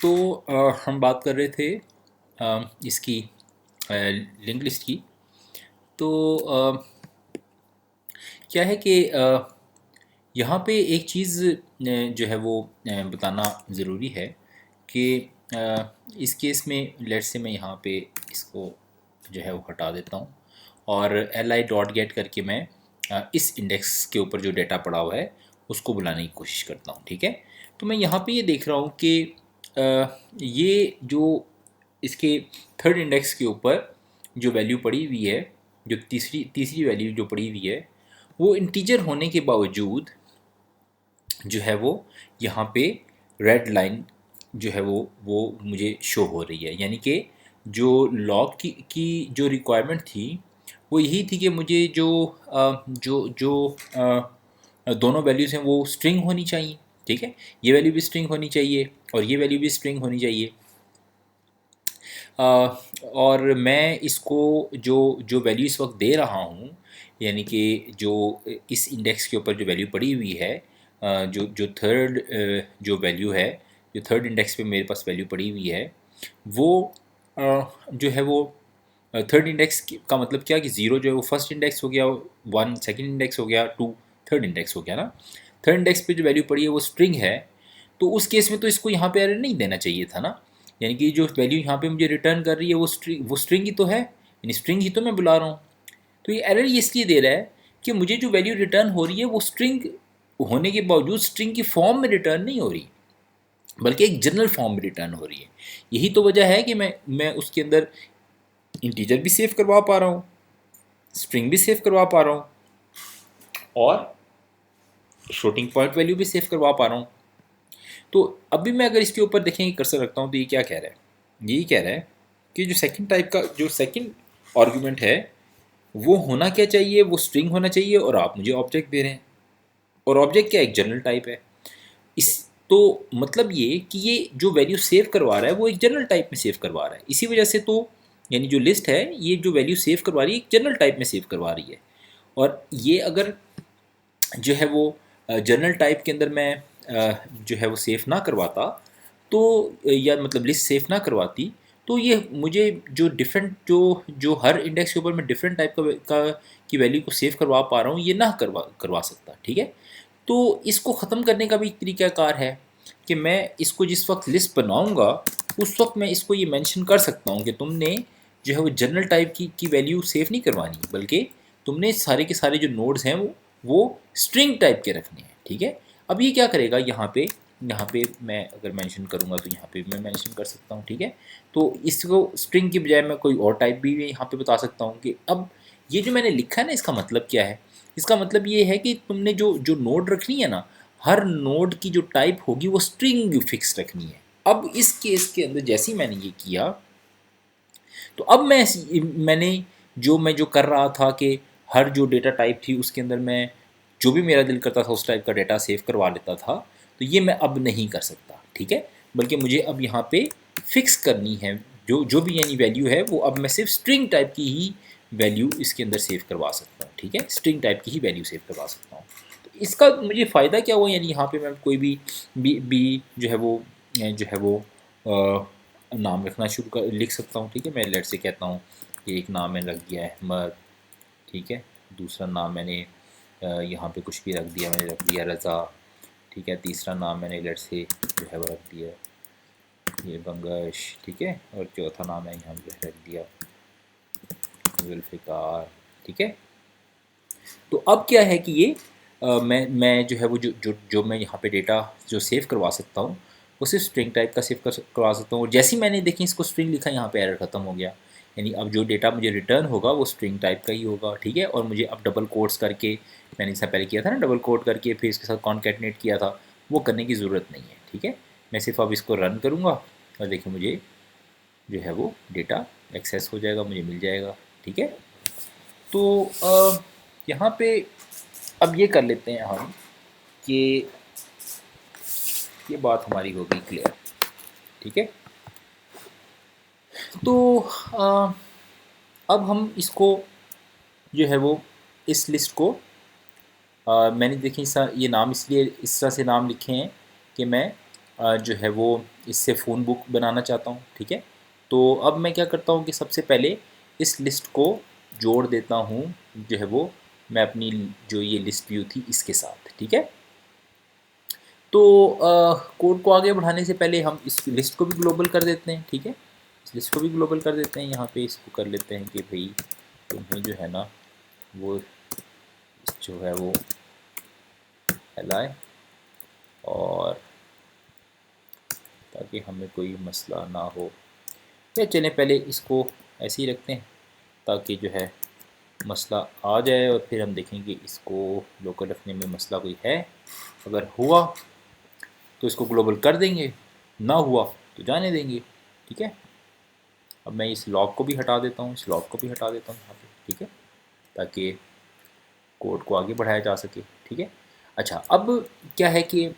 तो हम बात कर रहे थे इसकी लिंक लिस्ट की। तो क्या है कि यहाँ पे एक चीज़ जो है वो बताना ज़रूरी है कि इस केस में लेट से मैं यहाँ पे इसको जो है वो हटा देता हूँ और li डॉट गेट करके मैं इस इंडेक्स के ऊपर जो डेटा पड़ा हुआ है उसको बुलाने की कोशिश करता हूँ। ठीक है, तो मैं यहाँ पे ये देख रहा हूँ कि ये जो इसके थर्ड इंडेक्स के ऊपर जो वैल्यू पड़ी हुई है, जो तीसरी तीसरी वैल्यू जो पड़ी हुई है, वो इंटीजर होने के बावजूद जो है वो यहाँ पे रेड लाइन जो है वो मुझे शो हो रही है। यानी कि जो लॉग की जो रिक्वायरमेंट थी वो यही थी कि मुझे जो दोनों वैल्यूज़ हैं वो स्ट्रिंग होनी चाहिए। ठीक है, ये वैल्यू भी स्ट्रिंग होनी चाहिए और ये वैल्यू भी स्ट्रिंग होनी चाहिए। और मैं इसको जो जो वैल्यू इस वक्त दे रहा हूँ, यानी कि जो इस इंडेक्स के ऊपर जो वैल्यू पड़ी हुई है, जो जो थर्ड जो वैल्यू है, जो थर्ड इंडेक्स पे मेरे पास वैल्यू पड़ी हुई है, वो जो है वो थर्ड इंडेक्स का मतलब क्या कि ज़ीरो जो है वो फर्स्ट इंडेक्स हो गया, वन सेकंड इंडेक्स हो गया, टू थर्ड इंडेक्स हो गया ना। थर्ड इंडेक्स पे जो वैल्यू पड़ी है वो स्ट्रिंग है, तो उस केस में तो इसको यहाँ पे एरर नहीं देना चाहिए था ना। यानी कि जो वैल्यू यहाँ पे मुझे रिटर्न कर रही है वो स्ट्रिंग ही तो है, यानी स्ट्रिंग ही तो मैं बुला रहा हूँ। तो ये एरर ये इसलिए दे रहा है कि मुझे जो वैल्यू रिटर्न हो रही है वो स्ट्रिंग होने के बावजूद स्ट्रिंग की फॉर्म में रिटर्न नहीं हो रही, बल्कि एक जनरल फॉर्म में रिटर्न हो रही है। यही तो वजह है कि मैं उसके अंदर इंटीजर भी सेव करवा पा रहा हूँ, स्ट्रिंग भी सेव करवा पा रहा हूँ और फ्लोटिंग पॉइंट वैल्यू भी सेव करवा पा रहा हूँ। तो अभी मैं अगर इसके ऊपर देखें कर्सर रखता हूँ तो ये क्या कह रहा है, यही कह रहा है कि जो सेकंड टाइप का जो सेकंड आर्गुमेंट है वो होना क्या चाहिए, वो स्ट्रिंग होना चाहिए और आप मुझे ऑब्जेक्ट दे रहे हैं, और ऑब्जेक्ट क्या एक जनरल टाइप है। इस तो मतलब ये कि ये जो वैल्यू सेव करवा रहा है वो एक जनरल टाइप में सेव करवा रहा है। इसी वजह से तो यानी जो लिस्ट है ये जो वैल्यू सेव करवा रही है एक जनरल टाइप में सेव करवा रही है। और ये अगर जो है वो जनरल टाइप के अंदर मैं जो है वो सेव ना करवाता, तो या मतलब लिस्ट सेव ना करवाती, तो ये मुझे जो डिफरेंट जो हर इंडेक्स के ऊपर मैं डिफरेंट टाइप की वैल्यू को सेव करवा पा रहा हूँ ये ना करवा सकता। ठीक है, तो इसको ख़त्म करने का भी एक तरीक़ाकार है कि मैं इसको जिस वक्त लिस्ट बनाऊँगा उस वक्त मैं इसको ये मेंशन कर सकता हूँ कि तुमने जो है वो जनरल टाइप की वैल्यू सेव नहीं करवानी, बल्कि तुमने सारे के सारे जो नोड्स हैं वो स्ट्रिंग टाइप के रखने हैं। ठीक है, अब ये क्या करेगा, यहाँ पे मैं अगर मेंशन करूँगा तो यहाँ पे मैं मेंशन कर सकता हूँ। ठीक है, तो इसको स्ट्रिंग की बजाय मैं कोई और टाइप भी यहाँ पे बता सकता हूँ कि अब ये जो मैंने लिखा है ना इसका मतलब क्या है। इसका मतलब ये है कि तुमने जो जो नोड रखनी है ना, हर नोड की जो टाइप होगी वो स्ट्रिंग फिक्स रखनी है। अब इस केस के अंदर जैसे ही मैंने ये किया, तो अब मैंने जो कर रहा था कि हर जो डेटा टाइप थी उसके अंदर मैं जो भी मेरा दिल करता था उस टाइप का डेटा सेव करवा लेता था, तो ये मैं अब नहीं कर सकता। ठीक है, बल्कि मुझे अब यहाँ पे फिक्स करनी है जो जो भी यानी वैल्यू है वो अब मैं सिर्फ स्ट्रिंग टाइप की ही वैल्यू इसके अंदर सेव करवा सकता हूँ। ठीक है, स्ट्रिंग टाइप की ही वैल्यू सेव करवा सकता हूँ। तो इसका मुझे फ़ायदा क्या हुआ, यानी यहाँ पे मैं कोई भी जो है वो नाम रखना शुरू कर लिख सकता हूँ। ठीक है, मैं लेट से कहता हूँ कि एक नाम मैंने रख दिया है अहमद। ठीक है, दूसरा नाम मैंने यहाँ पे कुछ भी रख दिया, मैंने रख दिया रज़ा। ठीक है, तीसरा नाम मैंने लेट से जो है वो रख दिया ये बंगश। ठीक है, और चौथा नाम है यहाँ पे रख दिया जुल्फ़िकार। ठीक है, तो अब क्या है कि ये मैं जो है वो जो मैं यहाँ पे डेटा जो सेव करवा सकता हूँ वो सिर्फ स्ट्रिंग टाइप का सेव करवा सकता हूँ। और जैसे ही मैंने देखी इसको स्ट्रिंग लिखा, यहाँ पे एरर ख़त्म हो गया। यानी अब जो डेटा मुझे रिटर्न होगा वो स्ट्रिंग टाइप का ही होगा। ठीक है, और मुझे अब डबल कोट्स करके, मैंने इससे पहले किया था ना डबल कोट करके फिर इसके साथ कॉन्कैटिनेट किया था, वो करने की ज़रूरत नहीं है। ठीक है, मैं सिर्फ अब इसको रन करूँगा और देखिए मुझे जो है वो डेटा एक्सेस हो जाएगा, मुझे मिल जाएगा। ठीक है, तो यहाँ पे अब ये कर लेते हैं हम कि ये बात हमारी हो गई क्लियर। ठीक है, तो अब हम इसको जो है वो इस लिस्ट को मैंने देखिए ये नाम इसलिए इस तरह से नाम लिखे हैं कि मैं जो है वो इससे फ़ोन बुक बनाना चाहता हूँ, ठीक है। तो अब मैं क्या करता हूँ कि सबसे पहले इस लिस्ट को जोड़ देता हूँ, जो है वो मैं अपनी जो ये लिस्ट व्यू थी इसके साथ, ठीक है। तो कोड को आगे बढ़ाने से पहले हम इस लिस्ट को भी ग्लोबल कर देते हैं, ठीक है। इस लिस्ट को भी ग्लोबल कर देते हैं, यहाँ पे इसको कर लेते हैं कि भाई तुम्हें जो है ना वो जो है वो फैलाए, और ताकि हमें कोई मसला ना हो। या चलें पहले इसको ऐसे ही रखते हैं ताकि जो है मसला आ जाए, और फिर हम देखेंगे इसको लोकल रखने में मसला कोई है। अगर हुआ तो इसको ग्लोबल कर देंगे, ना हुआ तो जाने देंगे, ठीक है। अब मैं इस लॉग को भी हटा देता हूँ, इस लॉग को भी हटा देता हूँ यहाँ पे, ठीक है, ताकि कोड को आगे बढ़ाया जा सके, ठीक है। अच्छा, अब क्या है कि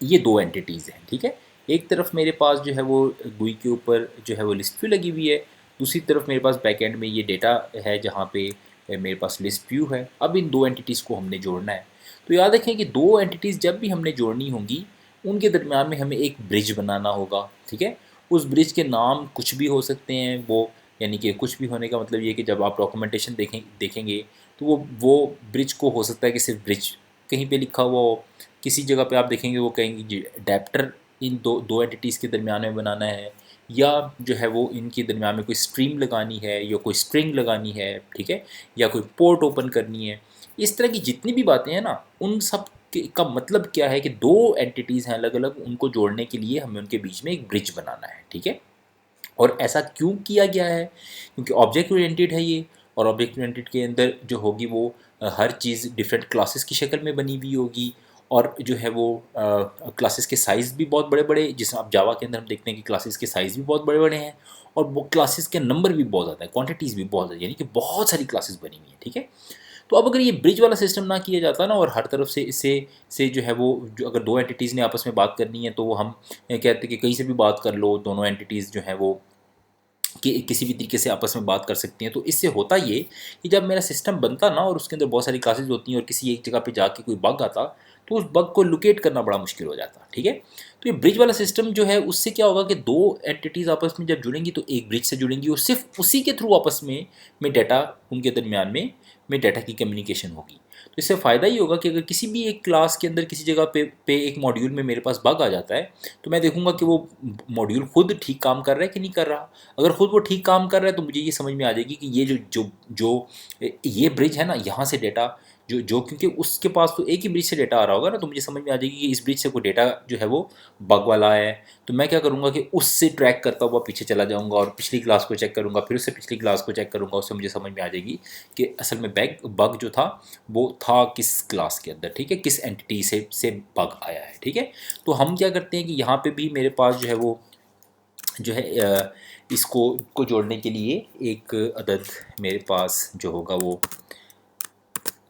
ये दो एंटिटीज़ हैं, ठीक है। एक तरफ मेरे पास जो है वो GUI के ऊपर जो है वो लिस्ट व्यू लगी हुई है, दूसरी तरफ मेरे पास बैकएंड में ये डेटा है जहाँ पे मेरे पास लिस्ट व्यू है। अब इन दो एंटिटीज़ को हमने जोड़ना है। तो याद रखें कि दो एंटिटीज़ जब भी हमने जोड़नी होंगी उनके दरमियान में हमें एक ब्रिज बनाना होगा, ठीक है। उस ब्रिज के नाम कुछ भी हो सकते हैं, वो यानी कि कुछ भी होने का मतलब ये कि जब आप डॉक्यूमेंटेशन देखेंगे तो वो ब्रिज को हो सकता है कि सिर्फ ब्रिज कहीं पे लिखा हुआ हो, किसी जगह पे आप देखेंगे वो कहेंगे जी अडेप्टर इन दो दो एंटिटीज़ के दरमियान में बनाना है, या जो है वो इनके दरमियान में कोई स्ट्रीम लगानी है या कोई स्ट्रिंग लगानी है, ठीक है, या कोई पोर्ट ओपन करनी है। इस तरह की जितनी भी बातें हैं ना, उन सब का मतलब क्या है कि दो एंटिटीज़ हैं अलग अलग, उनको जोड़ने के लिए हमें उनके बीच में एक ब्रिज बनाना है, ठीक है। और ऐसा क्यों किया गया है? क्योंकि ऑब्जेक्ट ओरिएंटेड है ये, और ऑब्जेक्ट ओरिएंटेड के अंदर जो होगी वो हर चीज़ डिफरेंट क्लासेस की शक्ल में बनी हुई होगी, और जो है वो क्लासेस के साइज़ भी बहुत बड़े बड़े, जिस आप जावा के अंदर हम देखते हैं कि क्लासेस के साइज़ भी बहुत बड़े बड़े हैं, और वो क्लासेस के नंबर भी बहुत ज़्यादा है, क्वांटिटीज़ भी बहुत ज़्यादा, यानी कि बहुत सारी क्लासेस बनी हुई हैं, ठीक है। तो अब अगर ये ब्रिज वाला सिस्टम ना किया जाता ना, और हर तरफ से इससे से जो है वो जो अगर दो एंटिटीज़ ने आपस में बात करनी है तो वो हम कहते हैं कि कहीं से भी बात कर लो, दोनों एंटिटीज़ जो हैं वो कि किसी भी तरीके से आपस में बात कर सकती हैं। तो इससे होता ये कि जब मेरा सिस्टम बनता ना और उसके अंदर बहुत सारी क्लासेस होती हैं और किसी एक जगह पे जाके कोई बग आता, तो उस बग को लोकेट करना बड़ा मुश्किल हो जाता, ठीक है। तो ये ब्रिज वाला सिस्टम जो है उससे क्या होगा कि दो एंटिटीज़ आपस में जब जुड़ेंगी तो एक ब्रिज से जुड़ेंगी, और सिर्फ उसी के थ्रू आपस में डाटा उनके दरमियान में डाटा की कम्युनिकेशन होगी। तो इससे फ़ायदा ये होगा कि अगर किसी भी एक क्लास के अंदर किसी जगह पे एक मॉड्यूल में मेरे पास बग आ जाता है, तो मैं देखूंगा कि वो मॉड्यूल खुद ठीक काम कर रहा है कि नहीं कर रहा। अगर खुद वो ठीक काम कर रहा है तो मुझे ये समझ में आ जाएगी कि ये जो जो जो ये ब्रिज है ना, यहाँ से डेटा जो जो क्योंकि उसके पास तो एक ही ब्रिज से डेटा आ रहा होगा ना, तो मुझे समझ में आ जाएगी कि इस ब्रिज से कोई डेटा जो है वो बग वाला है। तो मैं क्या करूँगा कि उससे ट्रैक करता हुआ पीछे चला जाऊँगा और पिछली क्लास को चेक करूँगा, फिर उससे पिछली क्लास को चेक करूँगा, उससे मुझे समझ में आ जाएगी कि असल में बग जो था वो था किस क्लास के अंदर, ठीक है, किस एंटिटी से बग आया है, ठीक है। तो हम क्या करते हैं कि यहाँ पे भी मेरे पास जो है वो जो है इसको को जोड़ने के लिए एक अदद मेरे पास जो होगा वो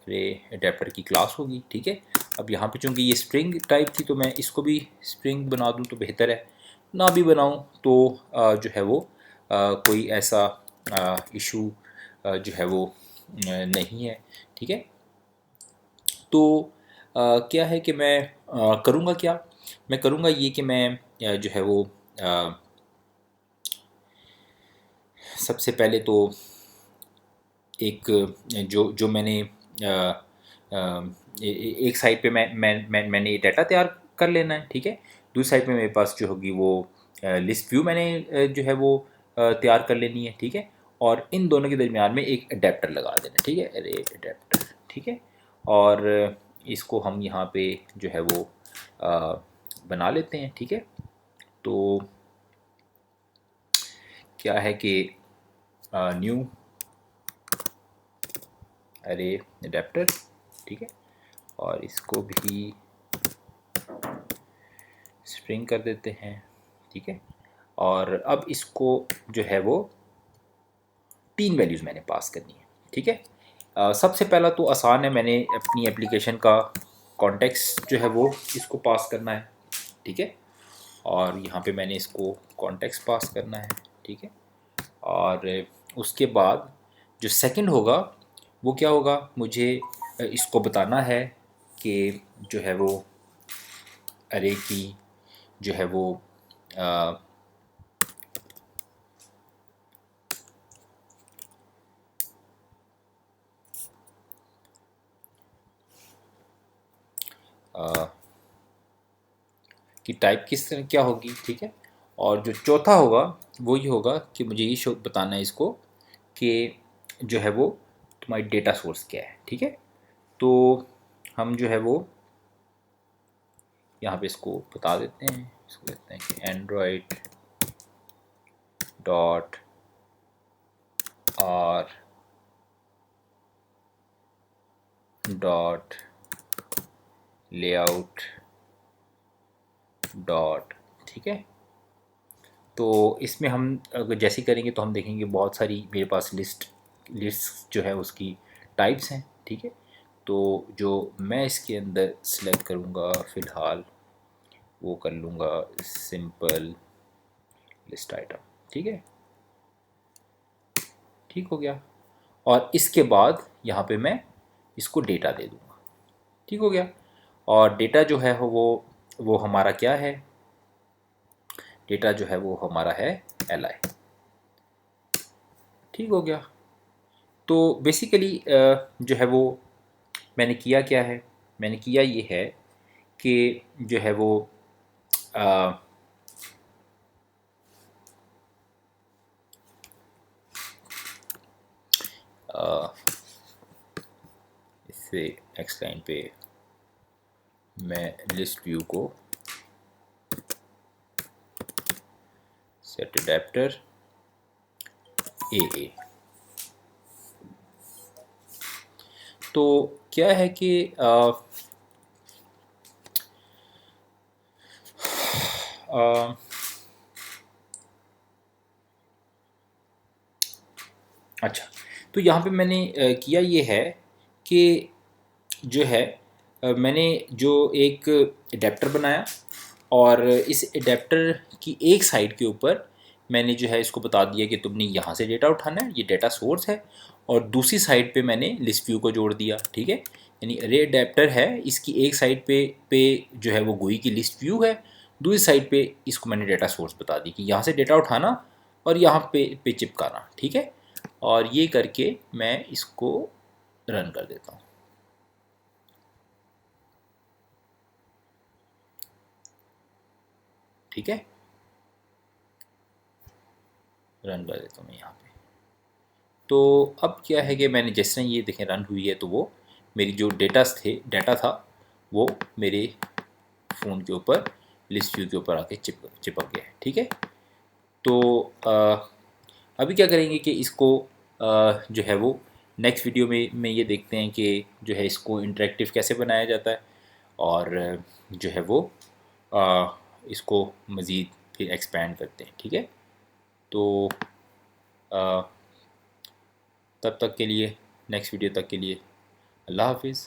रे अडेप्टर की क्लास होगी, ठीक है। अब यहाँ पे चूँकि ये स्ट्रिंग टाइप थी तो मैं इसको भी स्ट्रिंग बना दूँ तो बेहतर है, ना भी बनाऊँ तो जो है वो कोई ऐसा इशू जो है वो नहीं है, ठीक है। तो क्या है कि मैं करूँगा क्या, मैं करूँगा ये कि मैं जो है वो सबसे पहले तो एक जो जो मैंने एक साइड पे मैंने डाटा तैयार कर लेना है, ठीक है। दूसरी साइड पे मेरे पास जो होगी वो लिस्ट व्यू मैंने जो है वो तैयार कर लेनी है, ठीक है। और इन दोनों के दरमियान में एक अडेप्टर लगा देना, ठीक है, अरे अडेप्टर, ठीक है। और इसको हम यहाँ पे जो है वो बना लेते हैं, ठीक है। तो क्या है कि न्यू अरे अडेप्टर, ठीक है, और इसको भी स्प्रिंग कर देते हैं, ठीक है। और अब इसको जो है वो 3 वैल्यूज़ मैंने पास करनी है, ठीक है। सबसे पहला तो आसान है, मैंने अपनी एप्लीकेशन का कॉन्टेक्स्ट जो है वो इसको पास करना है, ठीक है। और यहाँ पे मैंने इसको कॉन्टेक्स्ट पास करना है, ठीक है। और उसके बाद जो सेकंड होगा वो क्या होगा, मुझे इसको बताना है कि जो है वो अरे की जो है वो आ, आ, कि टाइप किस तरह क्या होगी, ठीक है। और जो चौथा होगा वो ये होगा कि मुझे ये शो बताना है इसको कि जो है वो तुम्हारी डेटा सोर्स क्या है, ठीक है। तो हम जो है वो यहाँ पे इसको बता देते हैं, इसको कहते हैं कि Android dot R dot layout dot, ठीक है। तो इसमें हम अगर जैसे करेंगे तो हम देखेंगे बहुत सारी मेरे पास लिस्ट जो है उसकी टाइप्स हैं, ठीक है। तो जो मैं इसके अंदर सेलेक्ट करूँगा फ़िलहाल वो कर लूँगा सिंपल लिस्ट आइटम, ठीक है। ठीक हो गया। और इसके बाद यहाँ पे मैं इसको डेटा दे दूँगा, ठीक हो गया। और डेटा जो है वो हमारा क्या है, डेटा जो है वो हमारा है li, ठीक हो गया। तो बेसिकली जो है वो मैंने किया क्या है, मैंने किया ये है कि जो है वो आ, आ, इससे नेक्स्ट लाइन पे मैं लिस्ट व्यू को सेट अडेप्टर ए, तो क्या है कि आ, अच्छा, तो यहाँ पे मैंने किया ये है कि जो है मैंने जो एक एडेप्टर बनाया और इस एडेप्टर की एक साइड के ऊपर मैंने जो है इसको बता दिया कि तुमने यहाँ से डेटा उठाना है, ये डेटा सोर्स है। और दूसरी साइड पे मैंने लिस्ट व्यू को जोड़ दिया, ठीक है। यानी अरे एडेप्टर है, इसकी एक साइड पे जो है वो GUI की लिस्ट व्यू है, दूसरी साइड पे इसको मैंने डेटा सोर्स बता दी कि यहाँ से डेटा उठाना और यहाँ पे चिपकाना, ठीक है। और ये करके मैं इसको रन कर देता हूँ, ठीक है। रन कर देता हूँ मैं यहाँ पे। तो अब क्या है कि मैंने जिस तरह ये देखें रन हुई है तो वो मेरी जो डाटा था वो मेरे फ़ोन के ऊपर लिस्ट व्यू के ऊपर आके चिपक गया है, ठीक है। तो अभी क्या करेंगे कि इसको जो है वो नेक्स्ट वीडियो में ये देखते हैं कि जो है इसको इंटरेक्टिव कैसे बनाया जाता है और जो है वो इसको मज़ीद फिर एक्सपेंड करते हैं, ठीक है। तो अ, तब तक के लिए, नेक्स्ट वीडियो तक के लिए अल्लाह हाफिज़।